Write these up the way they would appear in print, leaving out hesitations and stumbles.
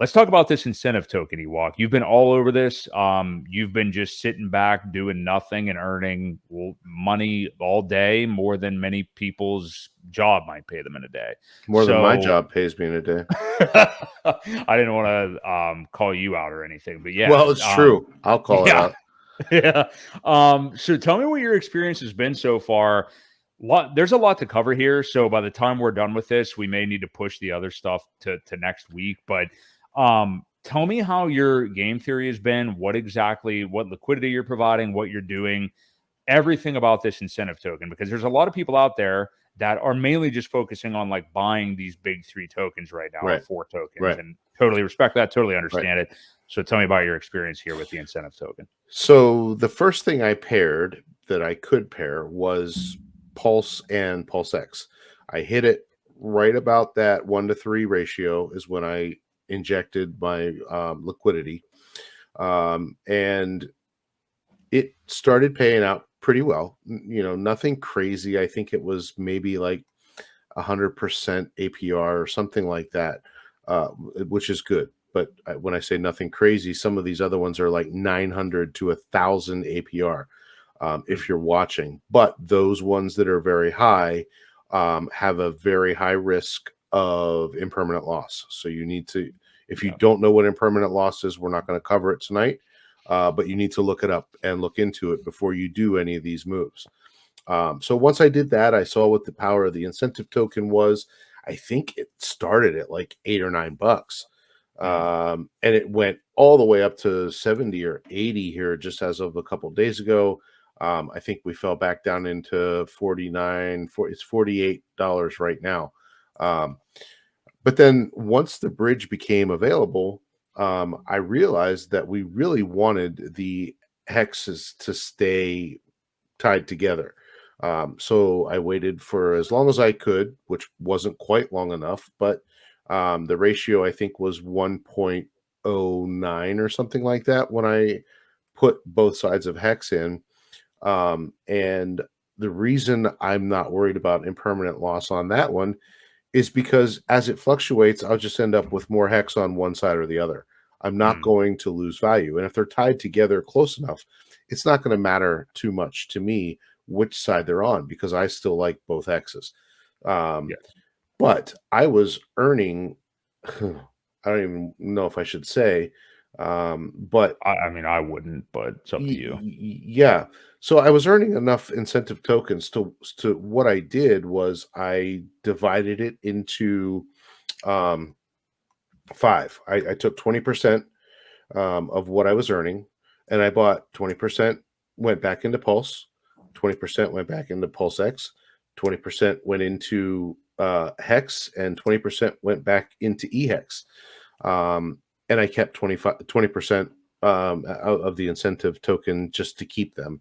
Let's talk about this incentive token, Ewok. You've been all over this. You've been just sitting back, doing nothing, and earning money all day, more than many people's job might pay them in a day. More than my job pays me in a day. I didn't want to call you out or anything, but yeah. Well, it's true. I'll call it out. Yeah. So tell me what your experience has been so far. There's a lot to cover here. So by the time we're done with this, we may need to push the other stuff to next week. But tell me how your game theory has been, what liquidity you're providing, what you're doing, everything about this incentive token, because there's a lot of people out there that are mainly just focusing on like buying these big 3 tokens right now, or 4 tokens, and totally respect that, totally understand it. So tell me about your experience here with the incentive token. So the first thing I paired that I could pair was Pulse and PulseX. I hit it right about that 1-to-3 ratio is when I injected my liquidity, and it started paying out pretty well. Nothing crazy. I think it was maybe like 100% APR or something like that, which is good. But when I say nothing crazy, some of these other ones are like 900 to 1,000 APR if you're watching. But those ones that are very high have a very high risk of impermanent loss. So you need to, if you don't know what impermanent loss is, we're not going to cover it tonight. But you need to look it up and look into it before you do any of these moves. So once I did that, I saw what the power of the incentive token was. I think it started at like $8 or $9. And it went all the way up to 70 or 80 here just as of a couple of days ago. I think we fell back down into it's $48 right now. But then once the bridge became available, I realized that we really wanted the hexes to stay tied together. So I waited for as long as I could, which wasn't quite long enough, but the ratio I think was 1.09 or something like that when I put both sides of hex in. And the reason I'm not worried about impermanent loss on that one is because as it fluctuates, I'll just end up with more hex on one side or the other. I'm not going to lose value. And if they're tied together close enough, it's not going to matter too much to me which side they're on, because I still like both hexes. But I was earning, I don't even know if I should say, but I mean, I wouldn't, but it's up to you. Yeah. So I was earning enough incentive tokens to what I did was I divided it into 5. I took 20% of what I was earning, and I bought 20% went back into Pulse, 20% went back into PulseX, 20% went into Hex, and 20% went back into eHex. And I kept 20% of the incentive token just to keep them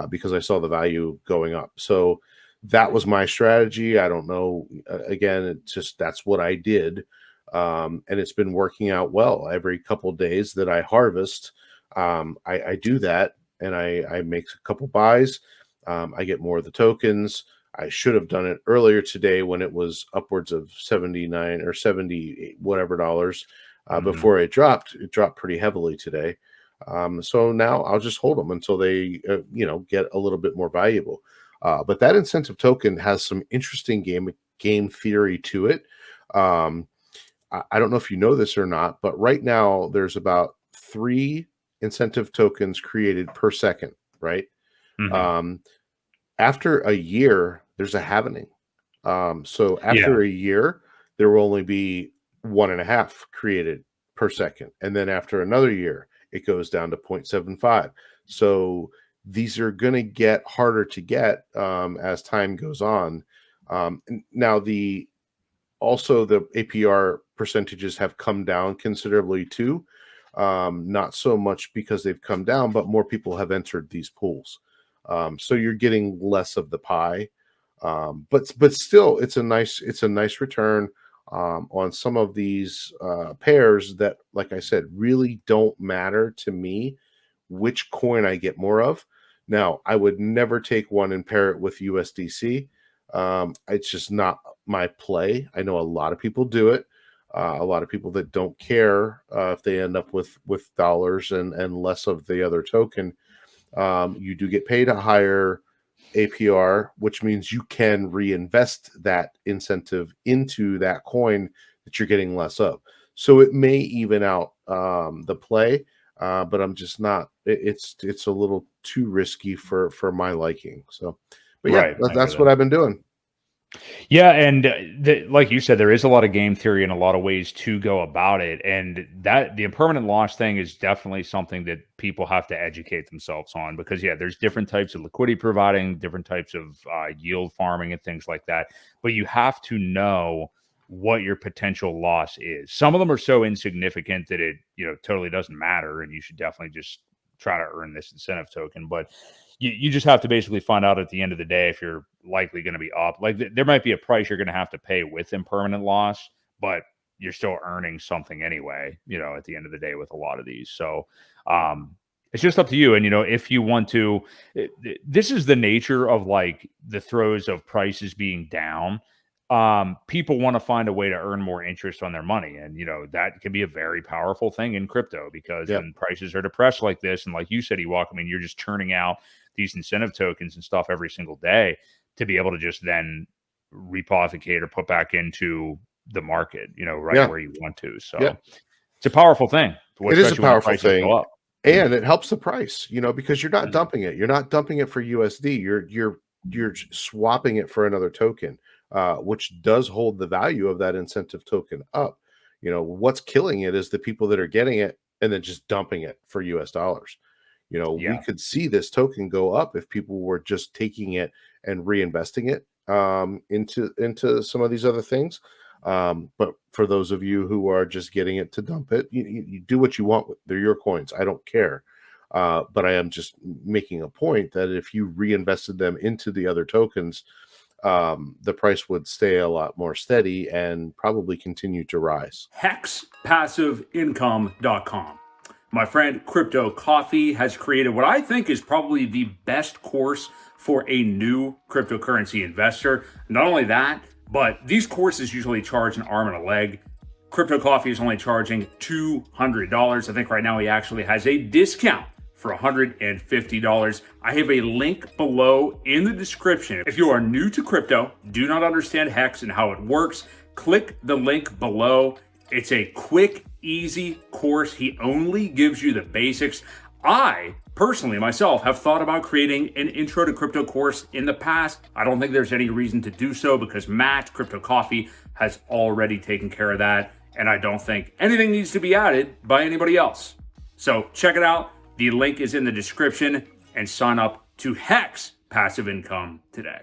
because I saw the value going up. So that was my strategy. I don't know. Again, it's just that's what I did. And it's been working out well. Every couple days that I harvest, I do that, and I make a couple buys. I get more of the tokens. I should have done it earlier today when it was upwards of 79 or 70 whatever dollars before it dropped. It dropped pretty heavily today. So now I'll just hold them until they get a little bit more valuable. But that incentive token has some interesting game theory to it. I don't know if you know this or not, but right now there's about 3 incentive tokens created per second, right? After a year, there's a halvening. So after a year, there will only be 1.5 created per second. And then after another year, it goes down to 0.75. So these are going to get harder to get as time goes on. Now, also the APR percentages have come down considerably too. Not so much because they've come down, but more people have entered these pools. So you're getting less of the pie. But still, it's a nice return on some of these pairs that, like I said, really don't matter to me which coin I get more of. Now, I would never take one and pair it with USDC. It's just not my play. I know a lot of people do it. A lot of people that don't care if they end up with dollars and less of the other token. You do get paid a higher APR, which means you can reinvest that incentive into that coin that you're getting less of. So it may even out the play, but I'm just not. It's a little too risky for my liking. So, but yeah, Right. I hear that's that. what I've been doing. Yeah, and like you said, there is a lot of game theory and a lot of ways to go about it, and that the impermanent loss thing is definitely something that people have to educate themselves on because yeah, there's different types of liquidity providing, different types of yield farming and things like that, but you have to know what your potential loss is. Some of them are so insignificant that it totally doesn't matter, and you should definitely just try to earn this incentive token, but you just have to basically find out at the end of the day if you're likely going to be up. Like there might be a price you're going to have to pay with impermanent loss, but you're still earning something anyway, at the end of the day with a lot of these. So it's just up to you. And, if you want to, this is the nature of like the throes of prices being down. People want to find a way to earn more interest on their money. And, that can be a very powerful thing in crypto because Yep. when prices are depressed like this, and like you said, Ewok, I mean, you're just churning out these incentive tokens and stuff every single day to be able to just then repontificate or put back into the market, right Yeah. where you want to. So Yeah. it's a powerful thing, It is a especially when the powerful prices go thing. up. And it helps the price, because you're not Mhm. dumping it. You're not dumping it for USD. You're swapping it for another token, which does hold the value of that incentive token up. What's killing it is the people that are getting it and then just dumping it for US dollars. We Yeah. could see this token go up if people were just taking it and reinvesting it into some of these other things. But for those of you who are just getting it to dump it, you do what you want with. They're your coins. I don't care. But I am just making a point that if you reinvested them into the other tokens, the price would stay a lot more steady and probably continue to rise. HexPassiveIncome.com. My friend Crypto Coffee has created what I think is probably the best course for a new cryptocurrency investor. Not only that, but these courses usually charge an arm and a leg. Crypto Coffee is only charging $200. I think right now he actually has a discount for $150. I have a link below in the description. If you are new to crypto, do not understand Hex and how it works, click the link below. It's a quick, easy course. He only gives you the basics. I personally, myself, have thought about creating an intro to crypto course in the past. I don't think there's any reason to do so because Matt, Crypto Coffee, has already taken care of that. And I don't think anything needs to be added by anybody else. So check it out. The link is in the description and sign up to Hex Passive Income today.